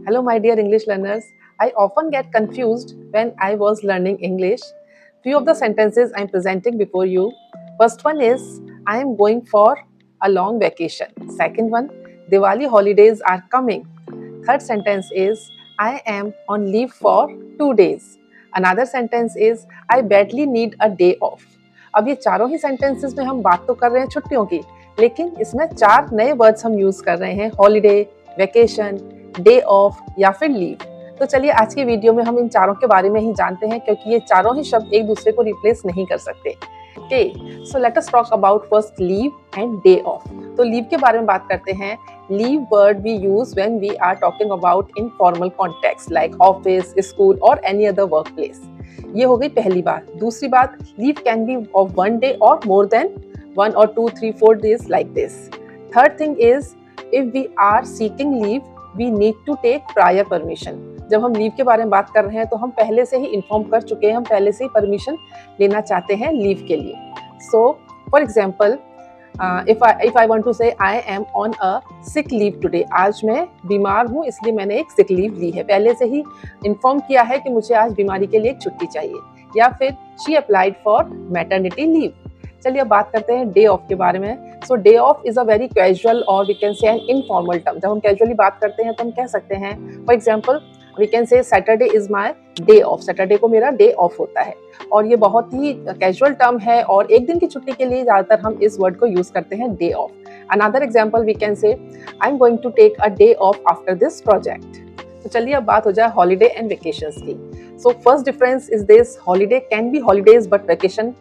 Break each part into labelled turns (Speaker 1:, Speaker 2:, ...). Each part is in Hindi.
Speaker 1: Hello, my dear English learners. I often get confused when I was learning English. Few of the sentences I'm presenting before you. First one is, I am going for a long vacation. Second one, Diwali holidays are coming. Third sentence is, I am on leave for 2 days. Another sentence is, I badly need a day off. अब ये चारों ही सेंटेंसेस में हम बात तो कर रहे हैं छुट्टियों की, लेकिन इसमें 4 नए वर्ड्स हम यूज कर रहे हैं, हॉलीडे, वेकेशन, डे ऑफ या फिर लीव। तो चलिए आज की वीडियो में हम इन चारों के बारे में ही जानते हैं, क्योंकि ये चारों ही शब्द एक दूसरे को रिप्लेस नहीं कर सकते। Okay, so let us talk about first leave and day off. तो लीव के बारे में बात करते हैं। Leave word we use when we are talking about in formal context like office, school और एनी अदर वर्क प्लेस। ये हो गई पहली बात। दूसरी बात, leave can be of 1 day और more than 1 or 2, 3, 4 days like this. Third thing is, if we are seeking leave, we need to take prior permission. जब हम लीव के बारे में बात कर रहे हैं तो हम पहले से ही इन्फॉर्म कर चुके हैं, हम पहले से ही परमिशन लेना चाहते हैं लीव के लिए। So for example, if I want to say I am on a sick leave today, आज मैं बीमार हूँ इसलिए मैंने एक sick leave ली है, पहले से ही इन्फॉर्म किया है कि मुझे आज बीमारी के लिए एक छुट्टी चाहिए। या फिर she applied for maternity leave। चलिए अब बात करते हैं डे ऑफ के बारे में। So day off is a very casual और we can say an informal term. जब हम कैजुअली बात करते हैं तो हम कह सकते हैं, for example we can say Saturday is my day off. Saturday को मेरा डे ऑफ होता है, और ये बहुत ही कैजुअल टर्म है और एक दिन की छुट्टी के लिए ज़्यादातर हम इस वर्ड को यूज करते हैं, day off. Another example we can say I am going to take a day off after this project. तो चलिए अब बात हो जाए हॉलीडे एंड वेकेशंस की। So first difference is this, holiday can be holidays but vacation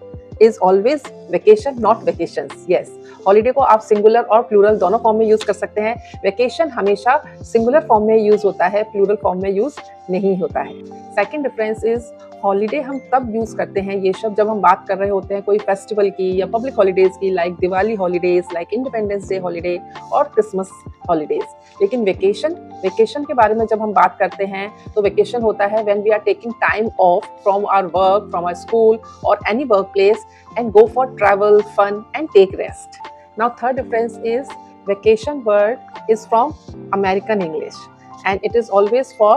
Speaker 1: is always vacation, not vacations. Yes, holiday को आप सिंगुलर और प्लूरल दोनों फॉर्म में यूज कर सकते हैं। वेकेशन हमेशा सिंगुलर फॉर्म में यूज होता है, प्लूरल फॉर्म में यूज नहीं होता है। सेकंड डिफरेंस इज, हॉलीडे हम तब यूज करते हैं ये शब्द जब हम बात कर रहे होते हैं कोई फेस्टिवल की या पब्लिक हॉलीडेज की, like Diwali holidays, like independence day holiday और क्रिसमस हॉलीडेज। लेकिन वेकेशन के बारे में जब हम बात करते हैं तो वेकेशन होता है when we are taking time off from our work, from our school और any work place and go for travel, fun and take rest. Now third difference is, vacation word is from American English and it is always for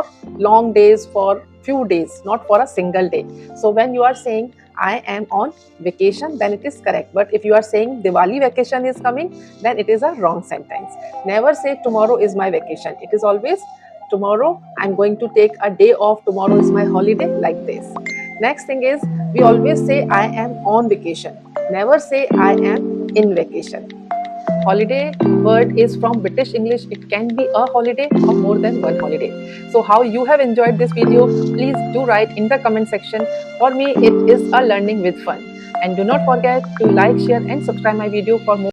Speaker 1: long days, for few days, not for a single day. So when you are saying I am on vacation, then it is correct. But if you are saying Diwali vacation is coming, then it is a wrong sentence. Never say tomorrow is my vacation. It is always tomorrow I'm going to take a day off, tomorrow is my holiday, like this. Next thing is, we always say I am on vacation. Never say I am in vacation. Holiday word is from British English. It can be a holiday or more than one holiday. So how you have enjoyed this video, please do write in the comment section. For me, it is a learning with fun. And do not forget to like, share and subscribe my video for more.